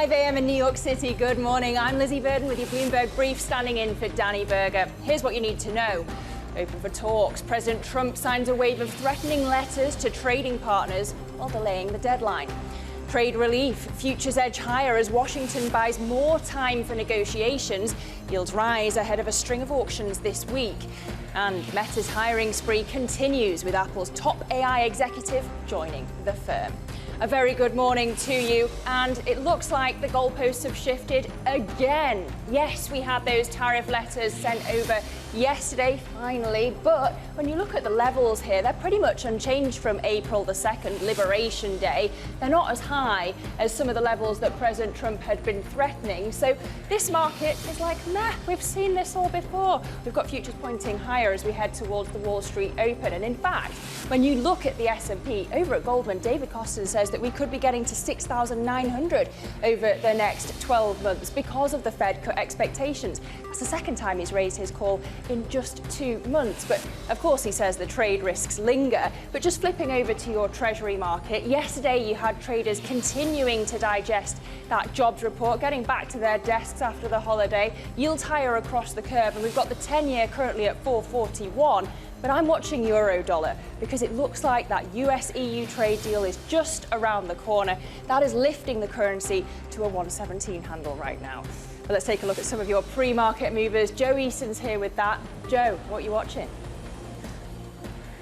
5 a.m. in New York City. Good morning. I'm Lizzie Burden with your Bloomberg Brief, standing in for Danny Berger. Here's what you need to know. Open for talks. President Trump signs a wave of threatening letters to trading partners while delaying the deadline. Trade relief. Futures edge higher as Washington buys more time for negotiations. Yields rise ahead of a string of auctions this week. And Meta's hiring spree continues with Apple's top AI executive joining the firm. A very good morning to you, and it looks like the goalposts have shifted again. Yes, we had those tariff letters sent over yesterday, finally, but when you look at the levels here, they're pretty much unchanged from April the 2nd, Liberation Day. They're not as high as some of the levels that President Trump had been threatening. So this market is like, nah, we've seen this all before. We've got futures pointing higher as we head towards the Wall Street Open. And in fact, when you look at the S&P over at Goldman, David Costin says that we could be getting to 6,900 over the next 12 months because of the Fed cut expectations. That's the second time he's raised his call in just 2 months. But of course, he says the trade risks linger. But just flipping over to your Treasury market, yesterday you had traders continuing to digest that jobs report, getting back to their desks after the holiday. Yields higher across the curve, and we've got the 10-year currently at 441. But I'm watching euro-dollar because it looks like that US-EU trade deal is just around the corner. That is lifting the currency to a 117 handle right now. But let's take a look at some of your pre-market movers. Joe Easton's here with that. Joe, what are you watching?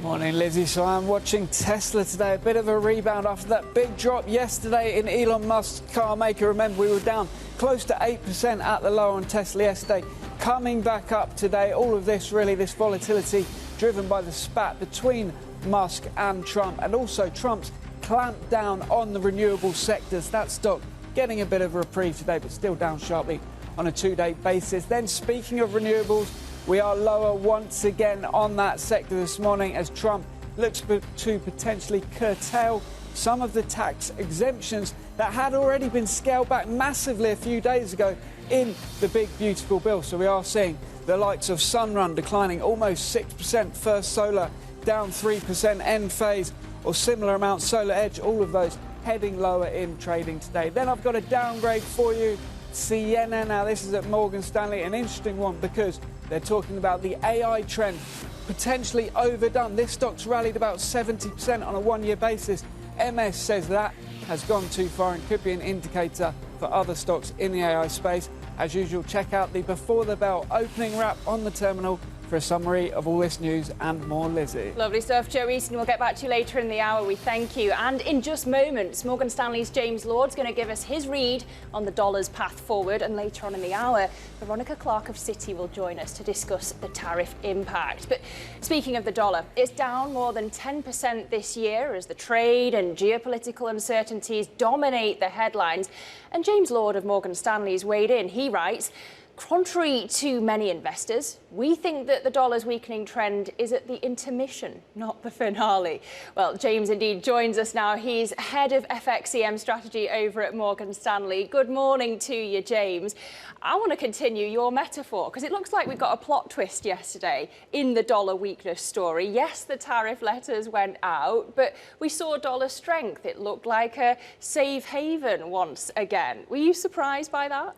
Morning, Lizzie. So I'm watching Tesla today. A bit of a rebound after that big drop yesterday in Elon Musk's car maker. Remember, we were down close to 8% at the low on Tesla yesterday. Coming back up today. All of this, really, this volatility driven by the spat between Musk and Trump, and also Trump's clamp down on the renewable sectors. That stock getting a bit of a reprieve today, but still down sharply on a two-day basis. Then, speaking of renewables, we are lower once again on that sector this morning as Trump looks to potentially curtail some of the tax exemptions that had already been scaled back massively a few days ago in the big, beautiful bill. So we are seeing the likes of Sunrun declining almost 6%, First Solar down 3%, Enphase or similar amounts, Solar Edge, all of those heading lower in trading today. Then I've got a downgrade for you, Sienna. Now this is at Morgan Stanley, an interesting one because they're talking about the AI trend potentially overdone. This stock's rallied about 70% on a one-year basis. MS says that has gone too far and could be an indicator for other stocks in the AI space. As usual, check out the Before the Bell opening wrap on the terminal for a summary of all this news and more, Lizzie. Lovely stuff, Joe Easton. We'll get back to you later in the hour. We thank you. And in just moments, Morgan Stanley's James Lord's going to give us his read on the dollar's path forward. And later on in the hour, Veronica Clark of Citi will join us to discuss the tariff impact. But speaking of the dollar, it's down more than 10% this year as the trade and geopolitical uncertainties dominate the headlines. And James Lord of Morgan Stanley's weighed in. He writes, contrary to many investors, we think that the dollar's weakening trend is at the intermission, not the finale. Well, James indeed joins us now. He's head of FXEM strategy over at Morgan Stanley. Good morning to you, James. I want to continue your metaphor because it looks like we got a plot twist yesterday in the dollar weakness story. Yes, the tariff letters went out, but we saw dollar strength. It looked like a safe haven once again. Were you surprised by that?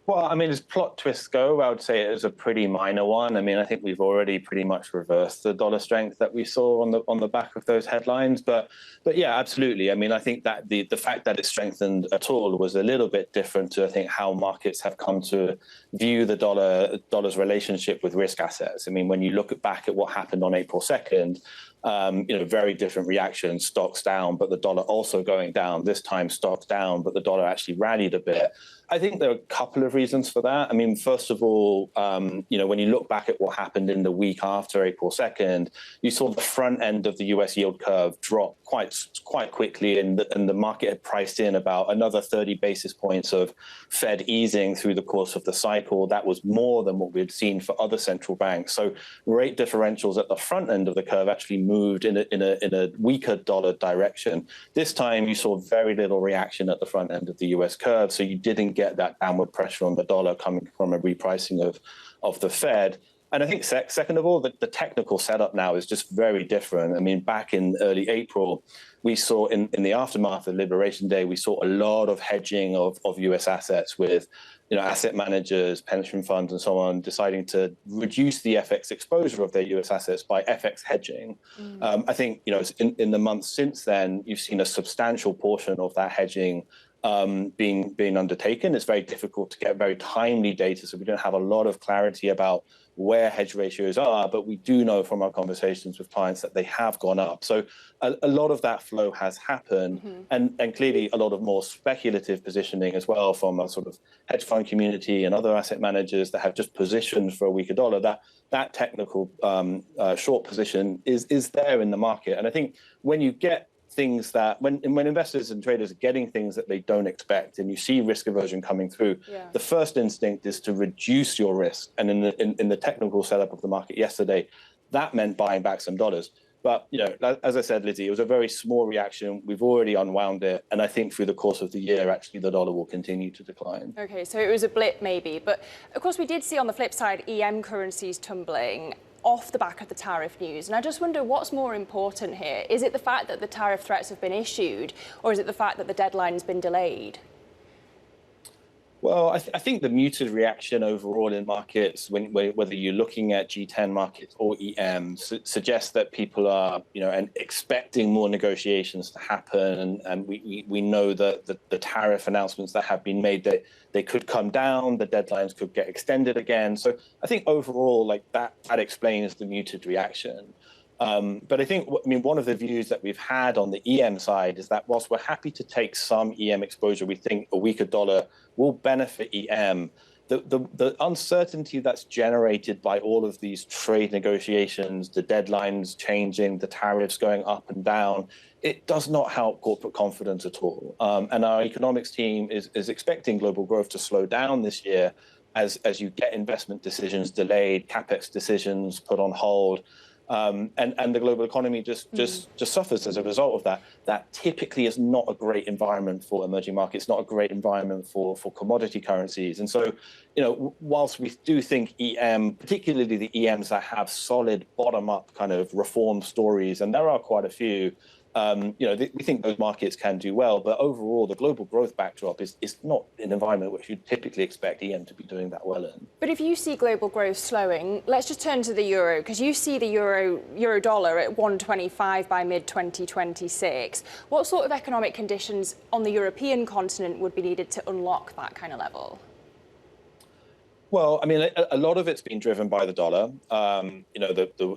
Well, I mean, as plot twists go, I would say it was a pretty minor one. I mean, I think we've already pretty much reversed the dollar strength that we saw on the back of those headlines. But yeah, absolutely. I mean, I think that the fact that it strengthened at all was a little bit different to, I think, how markets have come to view the dollar's relationship with risk assets. I mean, when you look back at what happened on April 2nd, very different reactions. Stocks down, but the dollar also going down. This time, stocks down, but the dollar actually rallied a bit. I think there are a couple of reasons for that. I mean, first of all, when you look back at what happened in the week after April 2nd, you saw the front end of the US yield curve drop quite quickly, and the market had priced in about another 30 basis points of Fed easing through the course of the cycle. That was more than what we had seen for other central banks. So rate differentials at the front end of the curve actually moved in a weaker dollar direction. This time, you saw very little reaction at the front end of the US curve, so you didn't get that downward pressure on the dollar coming from a repricing of the Fed. And I think second of all, the technical setup now is just very different. I mean, back in early April, we saw in the aftermath of Liberation Day, we saw a lot of hedging of US assets with, asset managers, pension funds, and so on, deciding to reduce the FX exposure of their US assets by FX hedging. I think, in the months since then, you've seen a substantial portion of that hedging being undertaken. It's very difficult to get very timely data, so we don't have a lot of clarity about where hedge ratios are, but we do know from our conversations with clients that they have gone up. So a lot of that flow has happened, and clearly a lot of more speculative positioning as well from a sort of hedge fund community and other asset managers that have just positioned for a weaker dollar. That technical short position is there in the market. And I think when you get things that when investors and traders are getting things that they don't expect, and you see risk aversion coming through, the first instinct is to reduce your risk. And in the technical setup of the market yesterday, that meant buying back some dollars. But as I said, Lizzie, it was a very small reaction. We've already unwound it, and I think through the course of the year, actually, the dollar will continue to decline. Okay, so it was a blip maybe, but of course we did see on the flip side EM currencies tumbling off the back of the tariff news. And I just wonder what's more important here. Is it the fact that the tariff threats have been issued, or is it the fact that the deadline's been delayed? Well, I think the muted reaction overall in markets, whether you're looking at G10 markets or EM, suggests that people are, and expecting more negotiations to happen. And we know that the tariff announcements that have been made, that they could come down, the deadlines could get extended again. So I think overall, that explains the muted reaction. But I think, one of the views that we've had on the EM side is that whilst we're happy to take some EM exposure, we think a weaker dollar will benefit EM. The uncertainty that's generated by all of these trade negotiations, the deadlines changing, the tariffs going up and down, it does not help corporate confidence at all. And our economics team is expecting global growth to slow down this year as you get investment decisions delayed, CapEx decisions put on hold. And the global economy just suffers as a result of that. That typically is not a great environment for emerging markets, not a great environment for commodity currencies. And so, whilst we do think EM, particularly the EMs that have solid bottom-up kind of reform stories, and there are quite a few, we think those markets can do well, but overall, the global growth backdrop is not an environment which you'd typically expect EM to be doing that well in. But if you see global growth slowing, let's just turn to the euro, because you see the euro dollar at 125 by mid-2026. What sort of economic conditions on the European continent would be needed to unlock that kind of level? Well, a lot of it's been driven by the dollar. The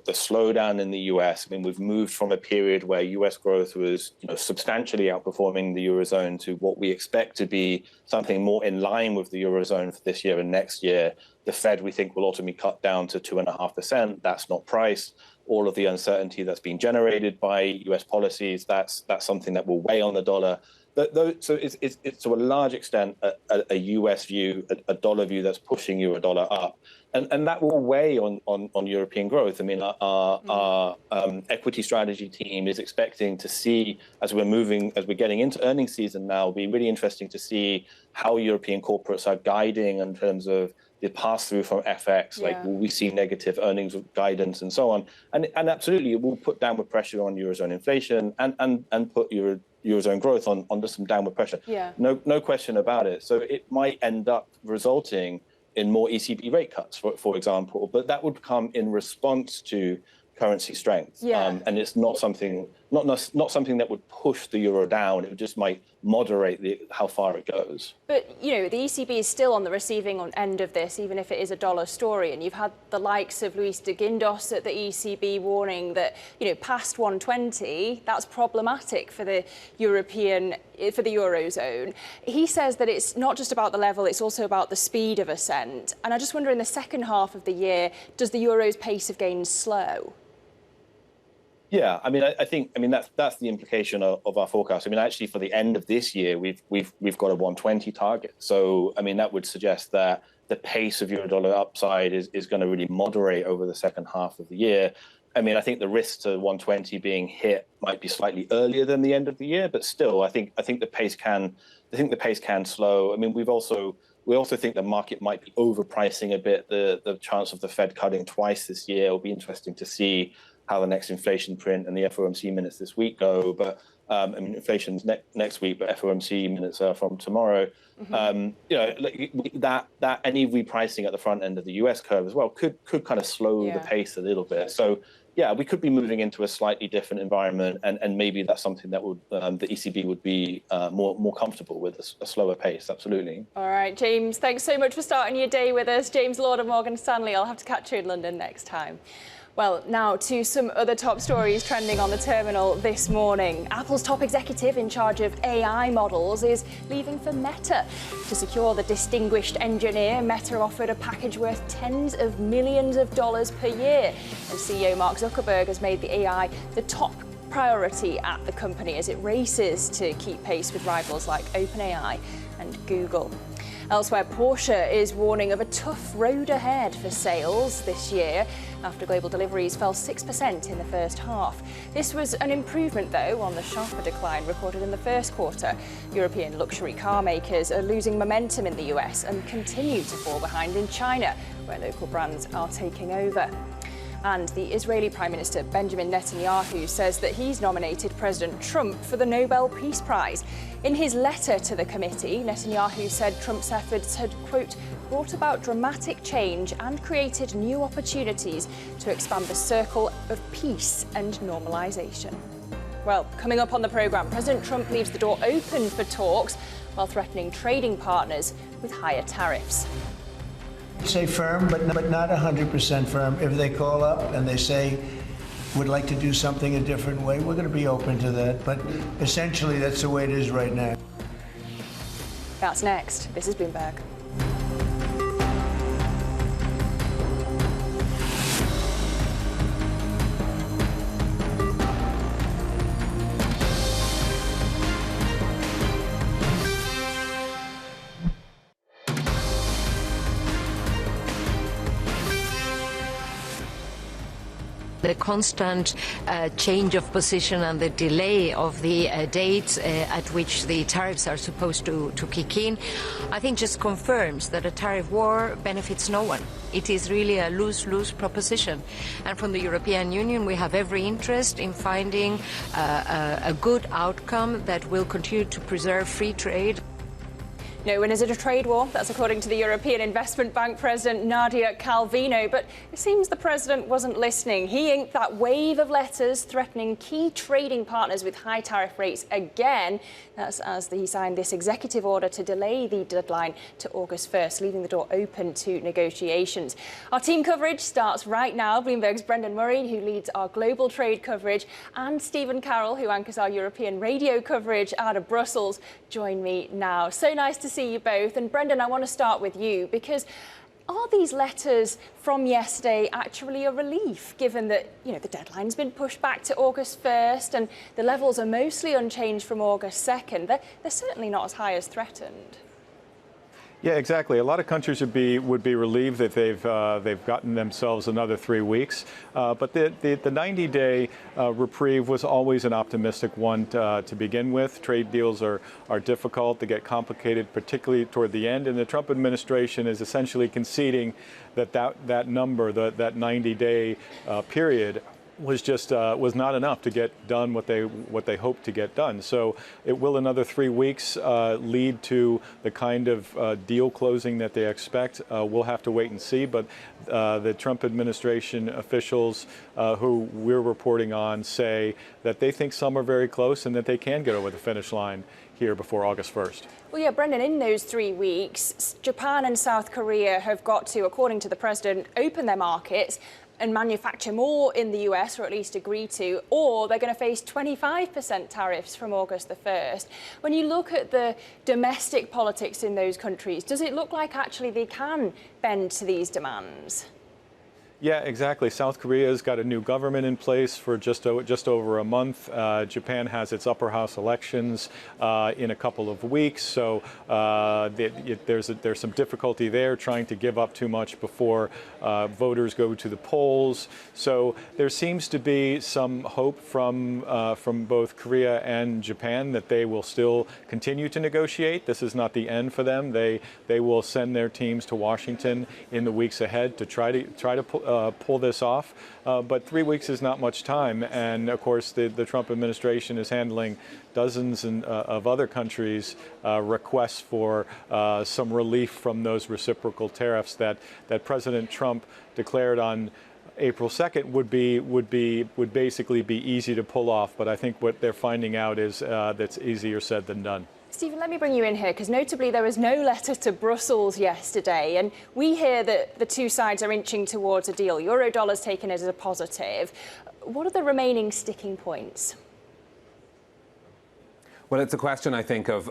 slowdown in the US. We've moved from a period where US growth was, substantially outperforming the Eurozone to what we expect to be something more in line with the Eurozone for this year and next year. The Fed, we think, will ultimately cut down to 2.5%. That's not priced. All of the uncertainty that's been generated by US policies, that's something that will weigh on the dollar. So it's to a large extent a US view, a dollar view that's pushing euro dollar up, and that will weigh on European growth. Our equity strategy team is expecting to see, as we're getting into earnings season now, it'll be really interesting to see how European corporates are guiding in terms of the pass through from FX. Will we see negative earnings guidance and so on? And absolutely, it will put downward pressure on Eurozone inflation and put Eurozone growth under some downward pressure. No question about it. So it might end up resulting in more ECB rate cuts, for example, but that would come in response to currency strength. And it's not something that would push the euro down. It just might moderate how far it goes. But, the ECB is still on the receiving end of this, even if it is a dollar story. And you've had the likes of Luis de Guindos at the ECB warning that, past 120, that's problematic for the Eurozone. He says that it's not just about the level, it's also about the speed of ascent. And I just wonder, in the second half of the year, does the euro's pace of gains slow? Yeah, I think that's the implication of our forecast. Actually, for the end of this year, we've got a 120 target. So, that would suggest that the pace of euro dollar upside is going to really moderate over the second half of the year. I think the risk to 120 being hit might be slightly earlier than the end of the year, but still, I think the pace can slow. We've also We also think the market might be overpricing a bit the chance of the Fed cutting twice this year. It'll be interesting to see how the next inflation print and the FOMC minutes this week go. But I mean, inflation's next week, but FOMC minutes are from tomorrow. That any repricing at the front end of the US curve as well could kind of slow the pace a little bit. So yeah, we could be moving into a slightly different environment, and maybe that's something that would the ECB would be more comfortable with, a slower pace. Absolutely. All right, James, thanks so much for starting your day with us. James Lord of Morgan Stanley. I'll have to catch you in London next time. Well, now to some other top stories trending on the terminal this morning. Apple's top executive in charge of AI models is leaving for Meta. To secure the distinguished engineer, Meta offered a package worth tens of millions of dollars per year. And CEO Mark Zuckerberg has made the AI the top priority at the company as it races to keep pace with rivals like OpenAI and Google. Elsewhere, Porsche is warning of a tough road ahead for sales this year after global deliveries fell 6% in the first half. This was an improvement, though, on the sharper decline recorded in the first quarter. European luxury car makers are losing momentum in the US and continue to fall behind in China, where local brands are taking over. And the Israeli Prime Minister Benjamin Netanyahu says that he's nominated President Trump for the Nobel Peace Prize. In his letter to the committee, Netanyahu said Trump's efforts had, quote, brought about dramatic change and created new opportunities to expand the circle of peace and normalization. Well, coming up on the programme, President Trump leaves the door open for talks while threatening trading partners with higher tariffs. Say firm, but not 100% firm. If they call up and they say, would like to do something a different way, we're going to be open to that. But essentially, that's the way it is right now. That's next. This is Bloomberg. The constant change of position and the delay of the dates at which the tariffs are supposed to kick in, I think just confirms that a tariff war benefits no one. It is really a lose-lose proposition. And from the European Union, we have every interest in finding a good outcome that will continue to preserve free trade. No one is at a trade war. That's according to the European Investment Bank President Nadia Calvino. But it seems the president wasn't listening. He inked that wave of letters threatening key trading partners with high tariff rates again. That's as he signed this executive order to delay the deadline to August 1st, leaving the door open to negotiations. Our team coverage starts right now. Bloomberg's Brendan Murray, who leads our global trade coverage, and Stephen Carroll, who anchors our European radio coverage out of Brussels, join me now. So nice to see you both. And Brendan, I want to start with you, because are these letters from yesterday actually a relief, given that, the deadline's been pushed back to August 1st and the levels are mostly unchanged from August 2nd? They're certainly not as high as threatened. Yeah, exactly. A lot of countries would be relieved that they've gotten themselves another 3 weeks. But the 90-day reprieve was always an optimistic one to begin with. Trade deals are difficult. They get complicated, particularly toward the end. And the Trump administration is essentially conceding that number, that 90-day period, was not enough to get done what they hoped to get done. So it will another 3 weeks lead to the kind of deal closing that they expect. We'll have to wait and see. But the Trump administration officials who we're reporting on say that they think some are very close and that they can get over the finish line here before August 1st. Well, yeah, Brendan, in those 3 weeks, Japan and South Korea have got to, according to the president, open their markets and manufacture more in the US, or at least agree to, or they're going to face 25% tariffs from August the 1st. When you look at the domestic politics in those countries, does it look like actually they can bend to these demands? Yeah, exactly. South Korea's got a new government in place for just over a month. Japan has its upper house elections in a couple of weeks, so there's some difficulty there trying to give up too much before voters go to the polls. So there seems to be some hope from both Korea and Japan that they will still continue to negotiate. This is not the end for them. They will send their teams to Washington in the weeks ahead to try to pull this off. But 3 weeks is not much time. And of course, the Trump administration is handling dozens of other countries' requests for some relief from those reciprocal tariffs that President Trump declared on April 2nd would basically be easy to pull off. But I think what they're finding out is that's easier said than done. Stephen, let me bring you in here, because notably there was no letter to Brussels yesterday, and we hear that the two sides are inching towards a deal. Eurodollar's taken it as a positive. What are the remaining sticking points? Well, it's a question, I think, of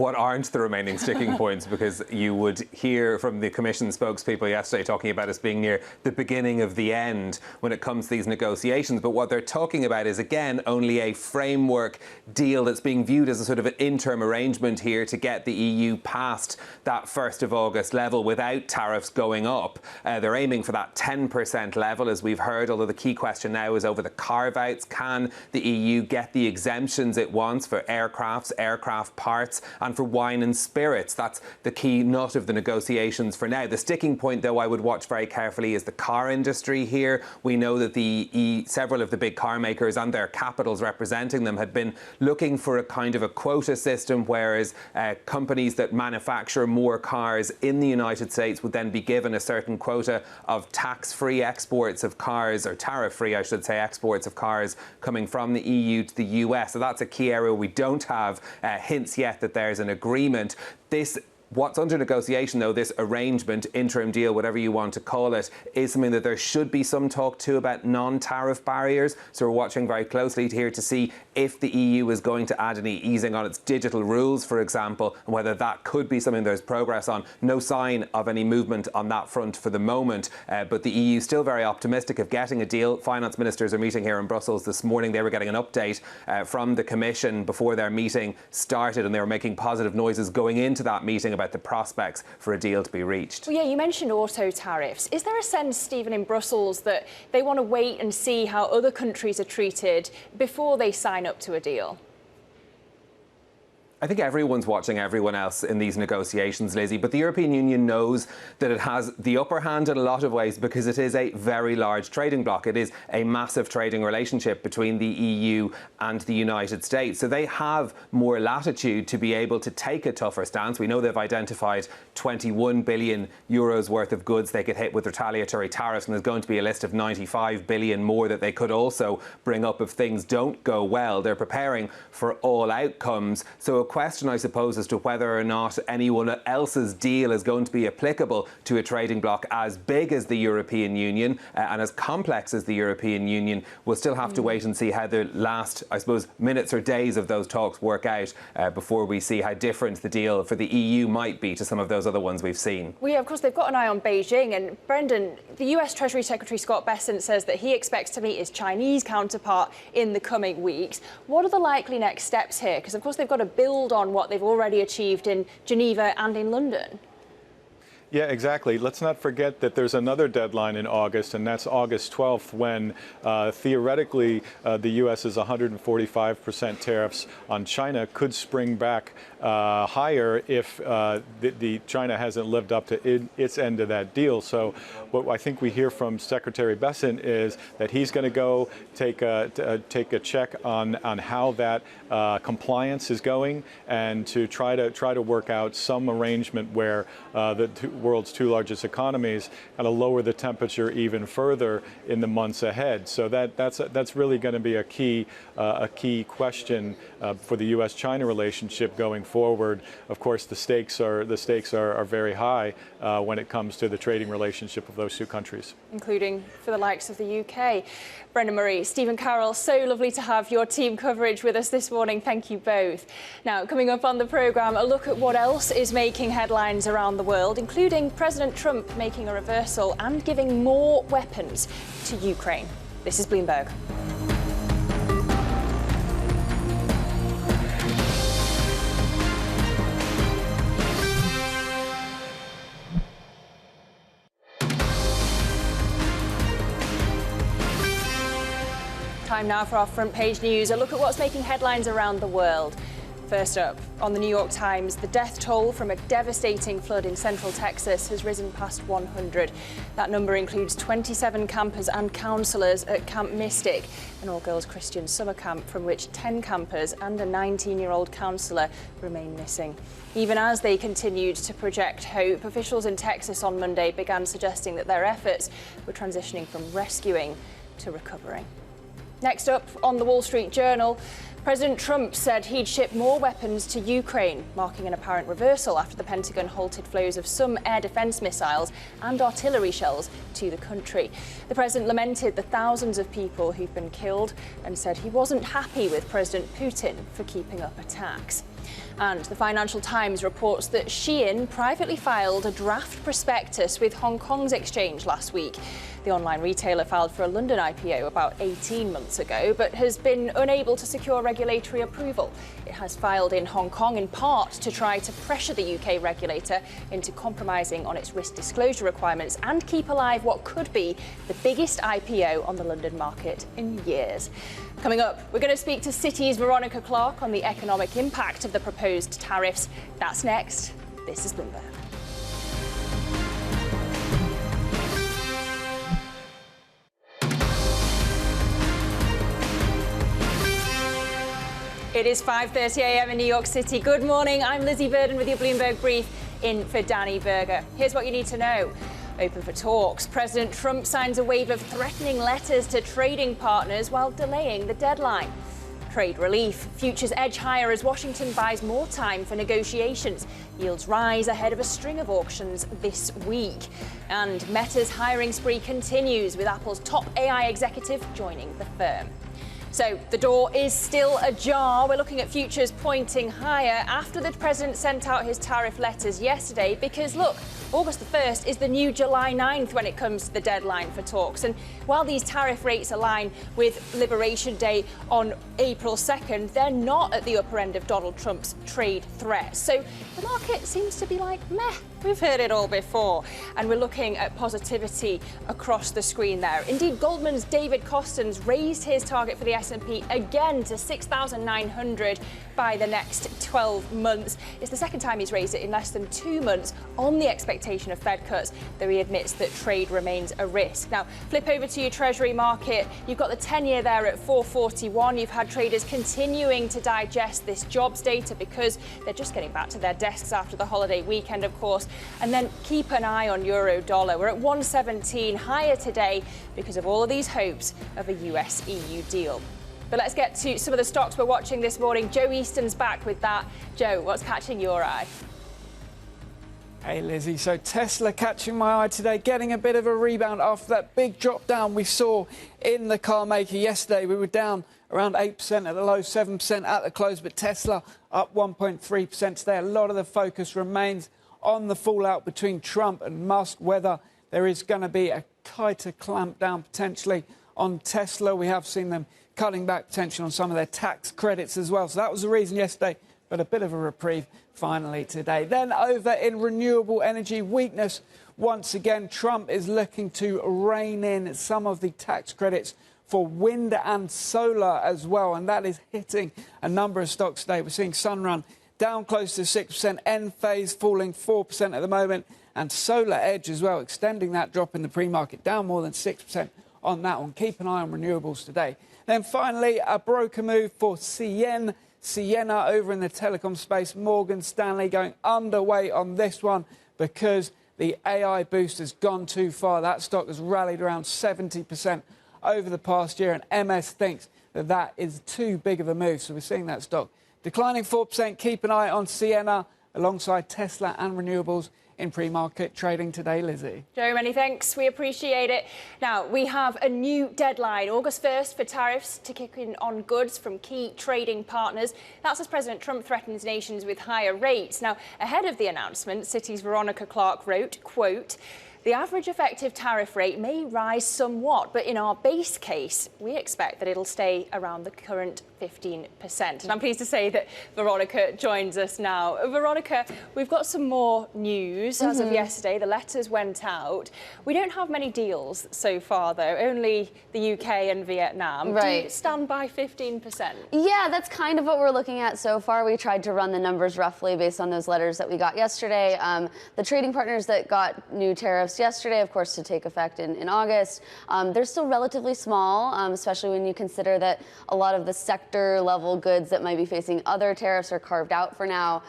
what aren't the remaining sticking points, because you would hear from the Commission spokespeople yesterday talking about us being near the beginning of the end when it comes to these negotiations. But what they're talking about is, again, only a framework deal that's being viewed as a sort of an interim arrangement here to get the EU past that 1st of August level without tariffs going up. They're aiming for that 10% level, as we've heard, although the key question now is over the carve-outs. Can the EU get the exemptions it wants for aircraft parts, and for wine and spirits? That's the key nut of the negotiations for now. The sticking point, though, I would watch very carefully is the car industry here. We know that several of the big car makers and their capitals representing them had been looking for a kind of a quota system, whereas companies that manufacture more cars in the United States would then be given a certain quota of tax-free exports of cars, or tariff-free, I should say, exports of cars coming from the EU to the US. So that's a key area we don't have hints yet that there's an agreement. What's under negotiation, though, this arrangement, interim deal, whatever you want to call it, is something that there should be some talk to about non-tariff barriers. So we're watching very closely here to see if the EU is going to add any easing on its digital rules, for example, and whether that could be something there's progress on. No sign of any movement on that front for the moment, but the EU is still very optimistic of getting a deal. Finance ministers are meeting here in Brussels this morning. They were getting an update from the Commission before their meeting started, and they were making positive noises going into that meeting about the prospects for a deal to be reached. Well, yeah, you mentioned auto tariffs. Is there a sense, Stephen, in Brussels that they want to wait and see how other countries are treated before they sign up to a deal? I think everyone's watching everyone else in these negotiations, Lizzie, but the European Union knows that it has the upper hand in a lot of ways because it is a very large trading bloc. It is a massive trading relationship between the EU and the United States. So they have more latitude to be able to take a tougher stance. We know they've identified 21 billion euros worth of goods they could hit with retaliatory tariffs, and there's going to be a list of 95 billion more that they could also bring up if things don't go well. They're preparing for all outcomes. So a question, I suppose, as to whether or not anyone else's deal is going to be applicable to a trading bloc as big as the European Union and as complex as the European Union. We'll still have to wait and see how the last, I suppose, minutes or days of those talks work out before we see how different the deal for the EU might be to some of those other ones we've seen. Well, yeah, of course, they've got an eye on Beijing. And Brendan, the US Treasury Secretary Scott Bessent says that he expects to meet his Chinese counterpart in the coming weeks. What are the likely next steps here? Because, of course, they've got to build on what they've already achieved in Geneva and in London. Yeah, exactly. Let's not forget that there's another deadline in August, and that's August 12th, when theoretically the U.S.'s 145% tariffs on China could spring back higher if China hasn't lived up to its end of that deal. So what I think we hear from Secretary Bessent is that he's going to go take a check on how that compliance is going, and to try to work out some arrangement where the world's two largest economies kind of lower the temperature even further in the months ahead. So that's really going to be a key question for the U.S.-China relationship going forward. Of course, the stakes are very high when it comes to the trading relationship of those two countries, including for the likes of the UK. Brendan Murray, Stephen Carroll, so lovely to have your team coverage with us this morning. Thank you both. Now, coming up on the programme, a look at what else is making headlines around the world, including including President Trump making a reversal and giving more weapons to Ukraine. This is Bloomberg. Time now for our front page news. A look at what's making headlines around the world. First up, on the New York Times, the death toll from a devastating flood in central Texas has risen past 100. That number includes 27 campers and counsellors at Camp Mystic, an all-girls Christian summer camp from which 10 campers and a 19-year-old counsellor remain missing. Even as they continued to project hope, officials in Texas on Monday began suggesting that their efforts were transitioning from rescuing to recovering. Next up, on the Wall Street Journal, President Trump said he'd ship more weapons to Ukraine, marking an apparent reversal after the Pentagon halted flows of some air defense missiles and artillery shells to the country. The president lamented the thousands of people who've been killed and said he wasn't happy with President Putin for keeping up attacks. And the Financial Times reports that Shein privately filed a draft prospectus with Hong Kong's exchange last week. The online retailer filed for a London IPO about 18 months ago, but has been unable to secure regulatory approval. It has filed in Hong Kong in part to try to pressure the UK regulator into compromising on its risk disclosure requirements and keep alive what could be the biggest IPO on the London market in years. Coming up, we're going to speak to Citi's Veronica Clark on the economic impact of the proposed tariffs. That's next. This is Bloomberg. It is 5:30 a.m. in New York City. Good morning. I'm Lizzie Burden with your Bloomberg Brief in for Danny Berger. Here's what you need to know. Open for talks. President Trump signs a wave of threatening letters to trading partners while delaying the deadline. Trade relief. Futures edge higher as Washington buys more time for negotiations. Yields rise ahead of a string of auctions this week. And Meta's hiring spree continues with Apple's top AI executive joining the firm. So the door is still ajar. We're looking at futures pointing higher after the president sent out his tariff letters yesterday because, look, August the 1st is the new July 9th when it comes to the deadline for talks. And while these tariff rates align with Liberation Day on April 2nd, they're not at the upper end of Donald Trump's trade threats. So the market seems to be like, meh. We've heard it all before, and we're looking at positivity across the screen there. Indeed, Goldman's David Kostens raised his target for the S&P again to 6,900 by the next 12 months. It's the second time he's raised it in less than 2 months on the expectation of Fed cuts, though he admits that trade remains a risk. Now, flip over to your Treasury market. You've got the 10-year there at 441. You've had traders continuing to digest this jobs data because they're just getting back to their desks after the holiday weekend, of course. And then keep an eye on euro dollar. We're at 117, higher today because of all of these hopes of a US-EU deal. But let's get to some of the stocks we're watching this morning. Joe Easton's back with that. Joe, what's catching your eye? Hey, Lizzie. So Tesla catching my eye today, getting a bit of a rebound after that big drop down we saw in the car maker yesterday. We were down around 8% at the low, 7% at the close, but Tesla up 1.3% today. A lot of the focus remains on the fallout between Trump and Musk, whether there is going to be a tighter clampdown potentially on Tesla. We have seen them cutting back potentially on some of their tax credits as well. So that was the reason yesterday, but a bit of a reprieve finally today. Then over in renewable energy weakness, once again, Trump is looking to rein in some of the tax credits for wind and solar as well, and that is hitting a number of stocks today. We're seeing Sunrun down close to 6%, Enphase falling 4% at the moment, and Solar Edge as well, extending that drop in the pre-market, down more than 6% on that one. Keep an eye on renewables today. Then finally, a broker move for Ciena over in the telecom space. Morgan Stanley going underway on this one because the AI boost has gone too far. That stock has rallied around 70% over the past year, and MS thinks that that is too big of a move. So we're seeing that stock declining 4%. Keep an eye on Ciena alongside Tesla and renewables in pre-market trading today, Lizzie. Joe, many thanks. We appreciate it. Now, we have a new deadline, August 1st, for tariffs to kick in on goods from key trading partners. That's as President Trump threatens nations with higher rates. Now, ahead of the announcement, Citi's Veronica Clark wrote, quote, "The average effective tariff rate may rise somewhat, but in our base case, we expect that it'll stay around the current 15%. And I'm pleased to say that Veronica joins us now. Veronica, we've got some more news. As of yesterday, the letters went out. We don't have many deals so far, though, only the UK and Vietnam. Right. Do you stand by 15%? Yeah, that's kind of what we're looking at so far. We tried to run the numbers roughly based on those letters that we got yesterday. The trading partners that got new tariffs yesterday, of course, to take effect in August, they're still relatively small, especially when you consider that a lot of the sector-level goods that might be facing other tariffs are carved out for now.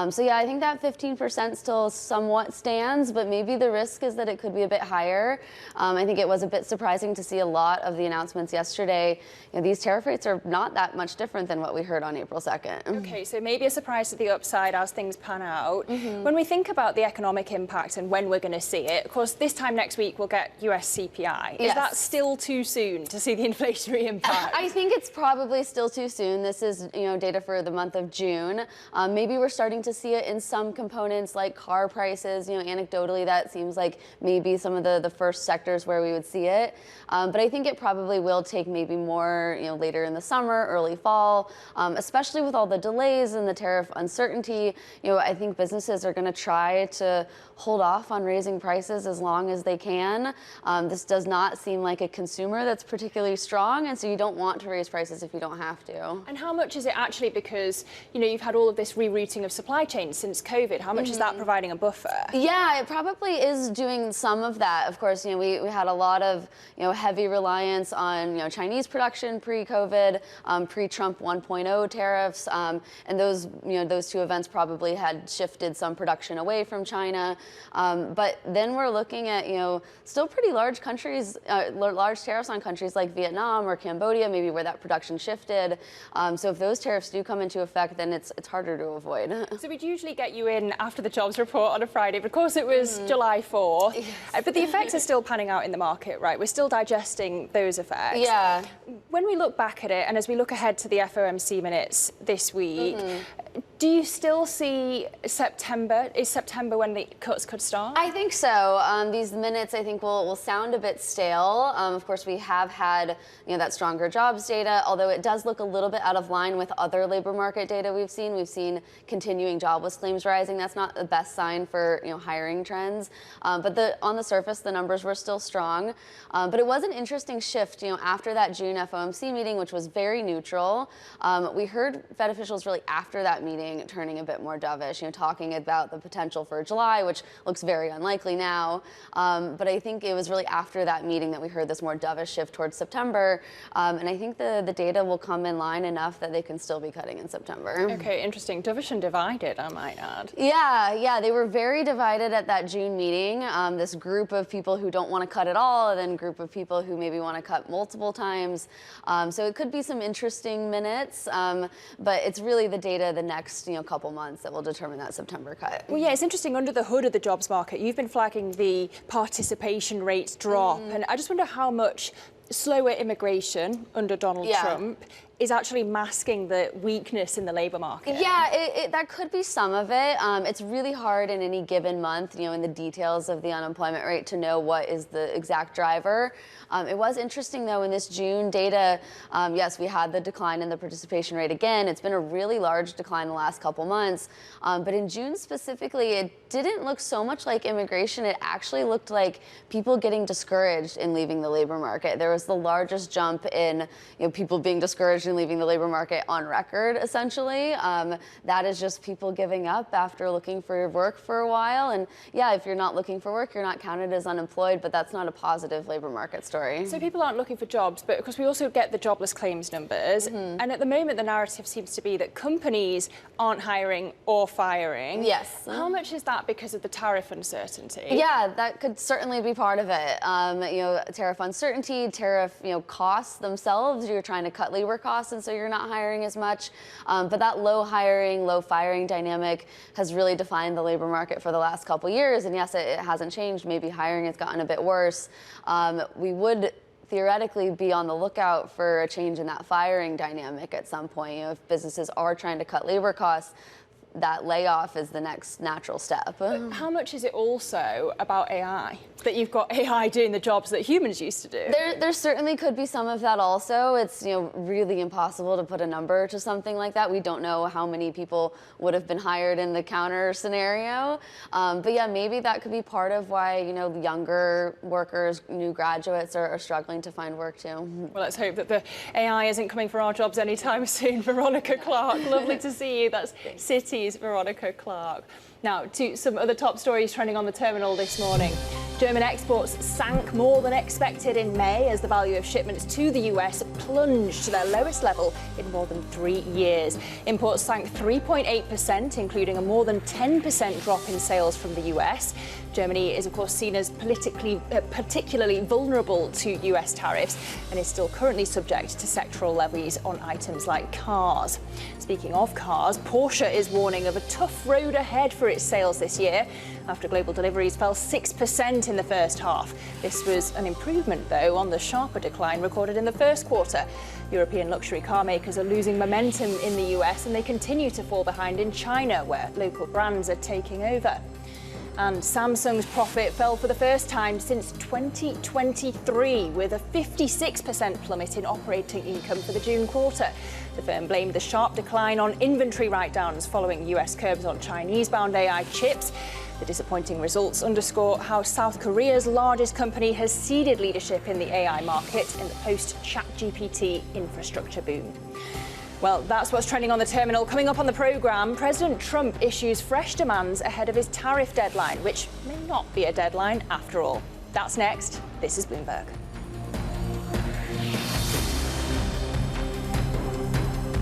So yeah, I think that 15% still somewhat stands, but maybe the risk is that it could be a bit higher. I think it was a bit surprising to see a lot of the announcements yesterday. You know, these tariff rates are not that much different than what we heard on April 2nd. Okay, so maybe a surprise to the upside as things pan out. When we think about the economic impact and when we're going to see it, of course, this time next week we'll get US CPI. Is Yes. that still too soon to see the inflationary impact? I think it's probably still too soon. This is, data for the month of June. Maybe we're starting to see it in some components like car prices. Anecdotally, that seems like maybe some of the first sectors where we would see it. But I think it probably will take maybe more, later in the summer, early fall, especially with all the delays and the tariff uncertainty. I think businesses are going to try to hold off on raising prices as long as they can. This does not seem like a consumer that's particularly strong, and so you don't want to raise prices if you don't have to. And how much is it actually because, you've had all of this rerouting of supply chains since COVID? How much is that providing a buffer? Yeah, it probably is doing some of that. Of course, we had a lot of, heavy reliance on, Chinese production pre-COVID, pre-Trump 1.0 tariffs, and those two events probably had shifted some production away from China. But then we're looking at, still pretty large countries, large tariffs on countries like Vietnam or Cambodia, maybe where that production shifted. So if those tariffs do come into effect, then it's harder to avoid. So we'd usually get you in after the jobs report on a Friday, but of course it was July 4th. Yes. But the effects are still panning out in the market, right? We're still digesting those effects. Yeah. When we look back at it, and as we look ahead to the FOMC minutes this week, do you still see September? Is September when the cuts could start? I think so. These minutes, I think, will sound a bit stale. Of course, we have had that stronger jobs data, although it does look a little bit out of line with other labor market data we've seen. We've seen continuing jobless claims rising. That's not the best sign for hiring trends. But on the surface, the numbers were still strong. But it was an interesting shift. After that June FOMC meeting, which was very neutral, we heard Fed officials really after that meeting turning a bit more dovish, talking about the potential for July, which looks very unlikely now. But I think it was really after that meeting that we heard this more dovish shift towards September. And I think the data will come in line enough that they can still be cutting in September. Okay, interesting. Dovish and divided, I might add. Yeah, they were very divided at that June meeting. This group of people who don't want to cut at all, and then a group of people who maybe want to cut multiple times. So it could be some interesting minutes, but it's really the data the next couple months that will determine that September cut. Well, yeah, it's interesting. Under the hood of the jobs market, you've been flagging the participation rates drop, and I just wonder how much slower immigration under Donald Trump is actually masking the weakness in the labour market. Yeah, that could be some of it. It's really hard in any given month, in the details of the unemployment rate to know what is the exact driver. It was interesting, though, in this June data, yes, we had the decline in the participation rate again. It's been a really large decline the last couple months. But in June specifically, it didn't look so much like immigration. It actually looked like people getting discouraged in leaving the labor market. There was the largest jump in people being discouraged in leaving the labor market on record, essentially. That is just people giving up after looking for work for a while. And yeah, if you're not looking for work, you're not counted as unemployed, but that's not a positive labor market story. So people aren't looking for jobs, but of course we also get the jobless claims numbers. And at the moment, the narrative seems to be that companies aren't hiring or firing. Yes. How much is that because of the tariff uncertainty? Yeah, that could certainly be part of it. Tariff uncertainty, tariff, costs themselves. You're trying to cut labor costs. costs, and so you're not hiring as much. But that low hiring, low firing dynamic has really defined the labor market for the last couple years. And yes, it hasn't changed. Maybe hiring has gotten a bit worse. We would theoretically be on the lookout for a change in that firing dynamic at some point. If businesses are trying to cut labor costs, that layoff is the next natural step. But how much is it also about AI? That you've got AI doing the jobs that humans used to do? There certainly could be some of that also. It's really impossible to put a number to something like that. We don't know how many people would have been hired in the counter scenario. But yeah, maybe that could be part of why younger workers, new graduates are struggling to find work too. Well, let's hope that the AI isn't coming for our jobs anytime soon. Veronica Clark, lovely to see you. That's Citi's Veronica Clark. Now, to some other top stories trending on the terminal this morning. German exports sank more than expected in May as the value of shipments to the US plunged to their lowest level in more than 3 years. Imports sank 3.8%, including a more than 10% drop in sales from the US. Germany is, of course, seen as particularly vulnerable to US tariffs and is still currently subject to sectoral levies on items like cars. Speaking of cars, Porsche is warning of a tough road ahead for its sales this year after global deliveries fell 6% in the first half. This was an improvement, though, on the sharper decline recorded in the first quarter. European luxury car makers are losing momentum in the US and they continue to fall behind in China, where local brands are taking over. And Samsung's profit fell for the first time since 2023, with a 56% plummet in operating income for the June quarter. The firm blamed the sharp decline on inventory write-downs following US curbs on Chinese-bound AI chips. The disappointing results underscore how South Korea's largest company has ceded leadership in the AI market in the post-ChatGPT infrastructure boom. Well, that's what's trending on the terminal. Coming up on the programme, President Trump issues fresh demands ahead of his tariff deadline, which may not be a deadline after all. That's next. This is Bloomberg.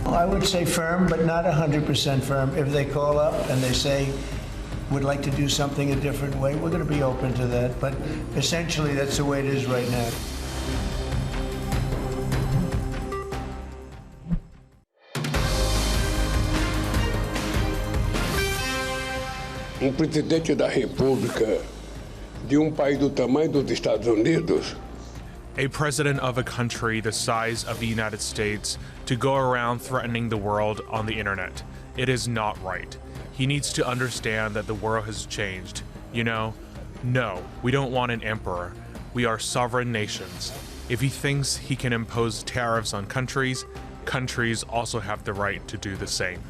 I would say firm, but not 100% firm. If they call up and they say, would like to do something a different way, we're going to be open to that. But essentially, that's the way it is right now. Presidente da República de país do tamanho dos Estados Unidos. A president of a country the size of the United States to go around threatening the world on the internet. It is not right. He needs to understand that the world has changed. No, we don't want an emperor. We are sovereign nations. If he thinks he can impose tariffs on countries, countries also have the right to do the same.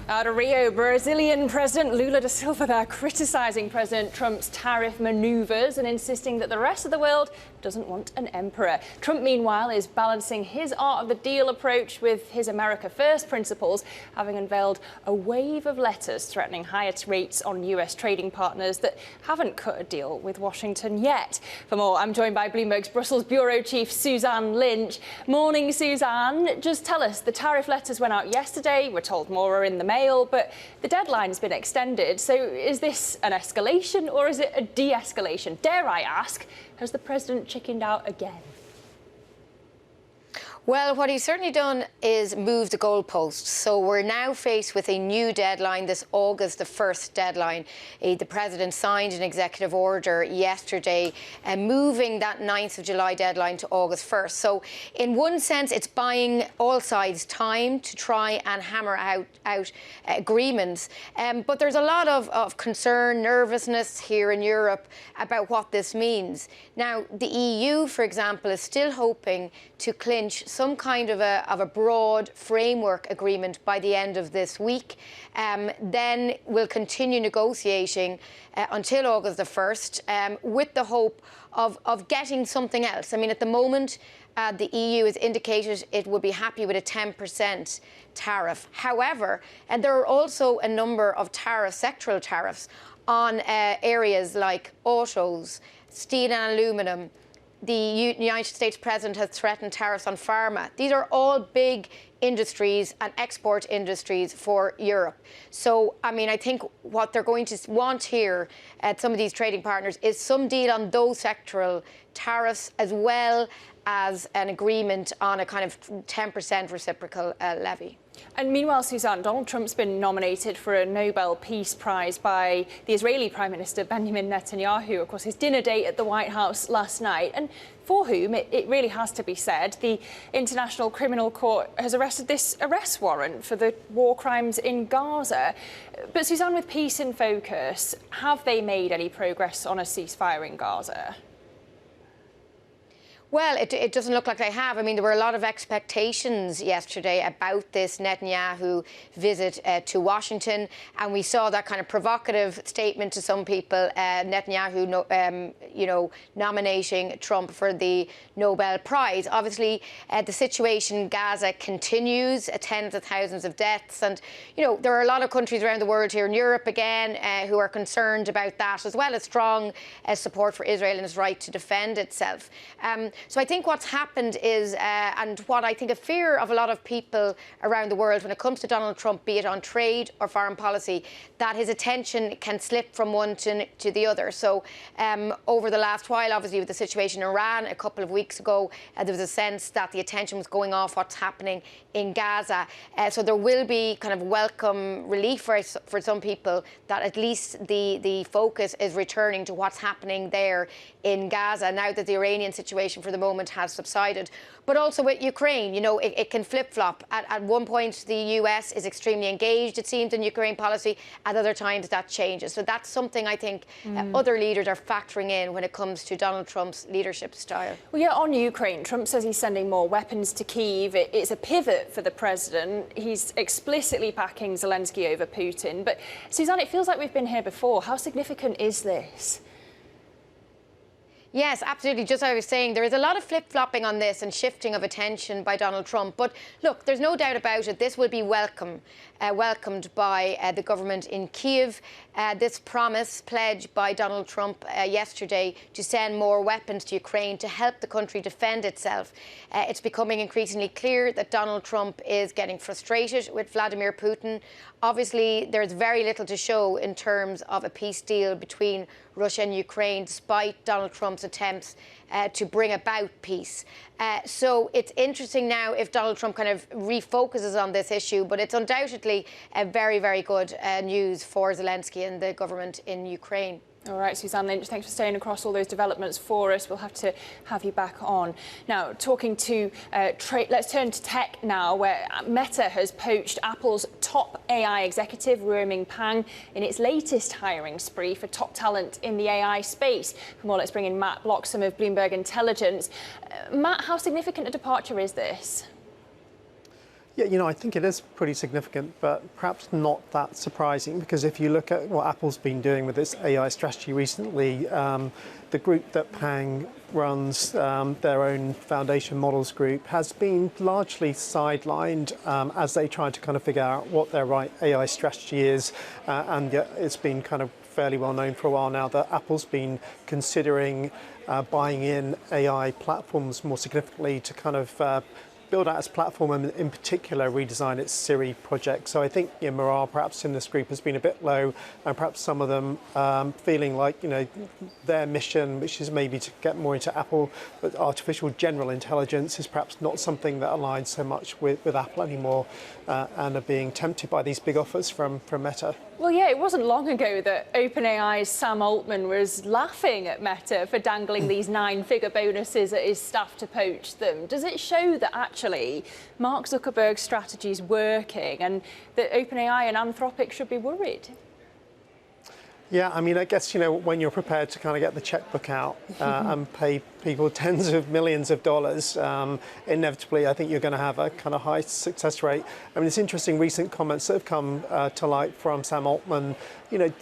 Out of Rio, Brazilian President Lula da Silva there criticising President Trump's tariff manoeuvres and insisting that the rest of the world doesn't want an emperor. Trump, meanwhile, is balancing his art of the deal approach with his America First principles, having unveiled a wave of letters threatening higher rates on US trading partners that haven't cut a deal with Washington yet. For more, I'm joined by Bloomberg's Brussels Bureau Chief Suzanne Lynch. Morning, Suzanne. Just tell us, the tariff letters went out yesterday. We're told more are in the mail, but the deadline's been extended. So is this an escalation or is it a de-escalation? Dare I ask, has the president chickened out again? Well, what he's certainly done is move the goalposts. So we're now faced with a new deadline, this August the 1st deadline. The president signed an executive order yesterday moving that 9th of July deadline to August 1st. So in one sense, it's buying all sides time to try and hammer out agreements. But there's a lot of concern, nervousness here in Europe about what this means. Now, the EU, for example, is still hoping to clinch some kind of a broad framework agreement by the end of this week. Then we'll continue negotiating until August the 1st with the hope of getting something else. I mean, at the moment, the EU has indicated it would be happy with a 10% tariff. However, and there are also a number of sectoral tariffs on areas like autos, steel and aluminium. The United States president has threatened tariffs on pharma. These are all big industries and export industries for Europe. So, I mean, I think what they're going to want here at some of these trading partners is some deal on those sectoral tariffs, as well as an agreement on a kind of 10% reciprocal levy. And meanwhile, Suzanne, Donald Trump's been nominated for a Nobel Peace Prize by the Israeli Prime Minister Benjamin Netanyahu, of course, his dinner date at the White House last night, and for whom, it really has to be said, the International Criminal Court has arrested this arrest warrant for the war crimes in Gaza. But Suzanne, with peace in focus, have they made any progress on a ceasefire in Gaza? Well, it doesn't look like they have. I mean, there were a lot of expectations yesterday about this Netanyahu visit to Washington, and we saw that kind of provocative statement to some people, Netanyahu, nominating Trump for the Nobel Prize. Obviously, the situation in Gaza continues, tens of thousands of deaths, and, there are a lot of countries around the world, here in Europe again, who are concerned about that, as well as strong support for Israel and its right to defend itself. So I think what's happened is, and what I think a fear of a lot of people around the world when it comes to Donald Trump, be it on trade or foreign policy, that his attention can slip from one to the other. So over the last while, obviously with the situation in Iran a couple of weeks ago, there was a sense that the attention was going off what's happening in Gaza. So there will be kind of welcome relief for some people, that at least the focus is returning to what's happening there in Gaza now that the Iranian situation for the moment has subsided. But also with Ukraine, it can flip-flop. At one point, the US is extremely engaged, it seems, in Ukraine policy. At other times, that changes. So that's something I think other leaders are factoring in when it comes to Donald Trump's leadership style. Well, yeah, on Ukraine, Trump says he's sending more weapons to Kyiv. It's a pivot for the president. He's explicitly backing Zelensky over Putin. But, Suzanne, it feels like we've been here before. How significant is this? Yes, absolutely. Just as I was saying, there is a lot of flip-flopping on this and shifting of attention by Donald Trump. But look, there's no doubt about it. This will be welcomed by the government in Kyiv. This promise, pledge by Donald Trump yesterday to send more weapons to Ukraine to help the country defend itself. It's becoming increasingly clear that Donald Trump is getting frustrated with Vladimir Putin. Obviously, there's very little to show in terms of a peace deal between Russia and Ukraine, despite Donald Trump's attempts to bring about peace. So it's interesting now if Donald Trump kind of refocuses on this issue, but it's undoubtedly a very, very good news for Zelensky and the government in Ukraine. All right, Suzanne Lynch, thanks for staying across all those developments for us. We'll have to have you back on. Now, talking to trade, let's turn to tech now, where Meta has poached Apple's top AI executive, Ruoming Pang, in its latest hiring spree for top talent in the AI space. For more, let's bring in Matt Bloxham of Bloomberg Intelligence. Matt, how significant a departure is this? Yeah, I think it is pretty significant, but perhaps not that surprising, because if you look at what Apple's been doing with its AI strategy recently, the group that Pang runs, their own foundation models group, has been largely sidelined as they try to kind of figure out what their right AI strategy is, and yet it's been kind of fairly well known for a while now that Apple's been considering buying in AI platforms more significantly to kind of build out its platform and in particular redesign its Siri project. So I think morale perhaps in this group has been a bit low, and perhaps some of them feeling like their mission, which is maybe to get more into Apple, but artificial general intelligence is perhaps not something that aligns so much with Apple anymore, and are being tempted by these big offers from Meta. Well, yeah, it wasn't long ago that OpenAI's Sam Altman was laughing at Meta for dangling these 9-figure bonuses at his staff to poach them. Does it show that actually Mark Zuckerberg's strategy is working and that OpenAI and Anthropic should be worried? Yeah, I mean, I guess, when you're prepared to kind of get the checkbook out and pay people tens of millions of dollars, inevitably, I think you're going to have a kind of high success rate. I mean, it's interesting, recent comments that have come to light from Sam Altman,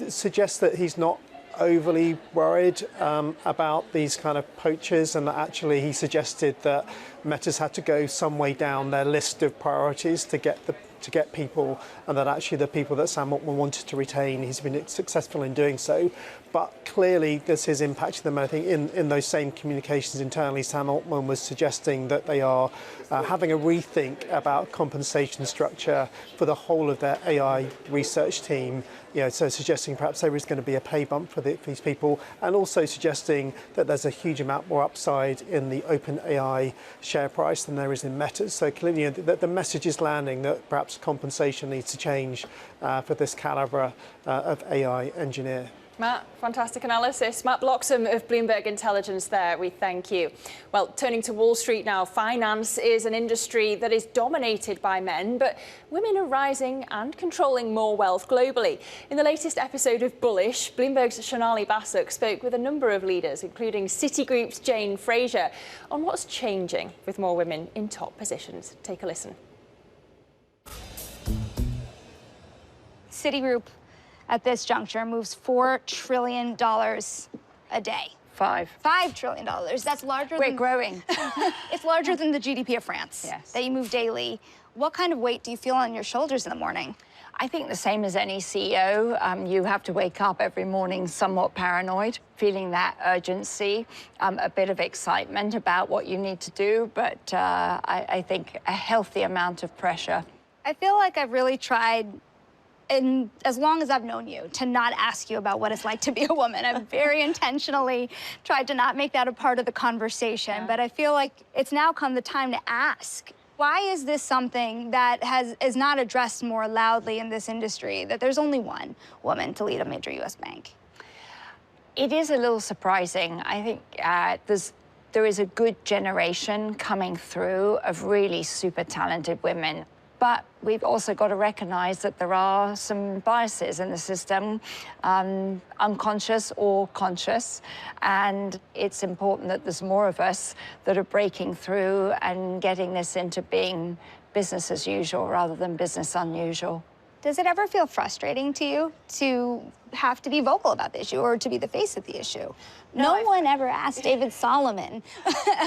suggest that he's not overly worried about these kind of poachers, and that actually he suggested that Meta's had to go some way down their list of priorities to get to get people, and that actually the people that Sam Altman wanted to retain, he's been successful in doing so. But clearly this has impacted them. I think in those same communications internally, Sam Altman was suggesting that they are having a rethink about compensation structure for the whole of their AI research team. So suggesting perhaps there is going to be a pay bump for these people, and also suggesting that there's a huge amount more upside in the OpenAI share price than there is in Meta's. So clearly the message is landing that perhaps compensation needs to change for this caliber of AI engineer. Matt, fantastic analysis. Matt Bloxham of Bloomberg Intelligence there. We thank you. Well, turning to Wall Street now, finance is an industry that is dominated by men, but women are rising and controlling more wealth globally. In the latest episode of Bullish, Bloomberg's Shonali Basak spoke with a number of leaders, including Citigroup's Jane Fraser, on what's changing with more women in top positions. Take a listen. Citigroup at this juncture moves $4 trillion a day. $5 trillion. That's larger We're growing. It's larger than the GDP of France. Yes. That you move daily. What kind of weight do you feel on your shoulders in the morning? I think the same as any CEO. You have to wake up every morning somewhat paranoid, feeling that urgency, a bit of excitement about what you need to do, but I think a healthy amount of pressure. I feel like I've really tried, and as long as I've known you, to not ask you about what it's like to be a woman. I've very intentionally tried to not make that a part of the conversation, but I feel like it's now come the time to ask. Why is this something that is not addressed more loudly in this industry, that there's only one woman to lead a major U.S. bank? It is a little surprising. I think there is a good generation coming through of really super talented women. But we've also got to recognize that there are some biases in the system, unconscious or conscious, and it's important that there's more of us that are breaking through and getting this into being business as usual rather than business unusual. Does it ever feel frustrating to you to have to be vocal about the issue or to be the face of the issue? No one ever asked David Solomon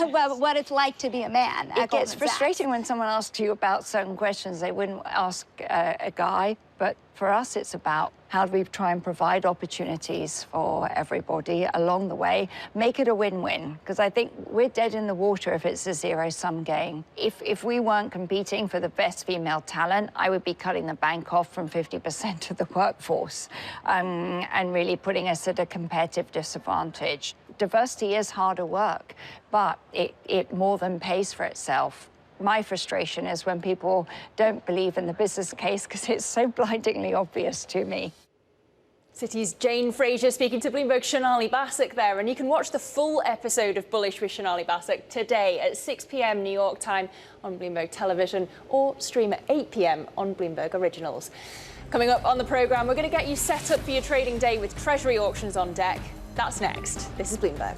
about what it's like to be a man. It gets frustrating when someone asks you about certain questions they wouldn't ask a guy. But for us, it's about how do we try and provide opportunities for everybody along the way, make it a win-win, because I think we're dead in the water if it's a zero-sum game. If we weren't competing for the best female talent, I would be cutting the bank off from 50% of the workforce and really putting us at a competitive disadvantage. Diversity is harder work, but it more than pays for itself. My frustration is when people don't believe in the business case because it's so blindingly obvious to me. Citi's Jane Fraser speaking to Bloomberg's Shonali Basak there, and you can watch the full episode of Bullish with Shonali Basak today at 6 p.m. New York time on Bloomberg Television, or stream at 8 p.m. on Bloomberg Originals. Coming up on the programme, we're going to get you set up for your trading day with Treasury auctions on deck. That's next. This is Bloomberg.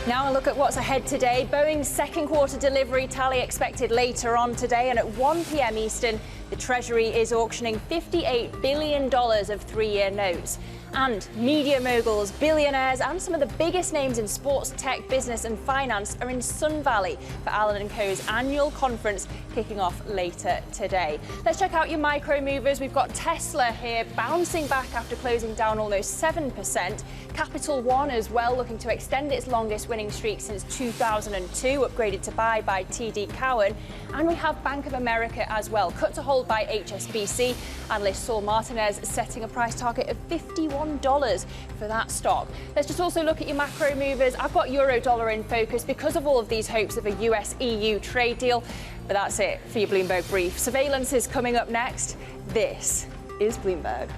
Now a look at what's ahead today. Boeing's second quarter delivery tally expected later on today, and at 1 p.m. Eastern, the Treasury is auctioning $58 billion of three-year notes. And media moguls, billionaires, and some of the biggest names in sports, tech, business and finance are in Sun Valley for Allen & Co.'s annual conference kicking off later today. Let's check out your micro movers. We've got Tesla here bouncing back after closing down almost 7%. Capital One as well, looking to extend its longest winning streak since 2002, upgraded to buy by TD Cowen. And we have Bank of America as well, cut to hold by HSBC. Analyst Saul Martinez setting a price target of $51 for that stock. Let's just also look at your macro movers. I've got euro dollar in focus because of all of these hopes of a US-EU trade deal. But that's it for your Bloomberg Brief. Surveillance is coming up next. This is Bloomberg.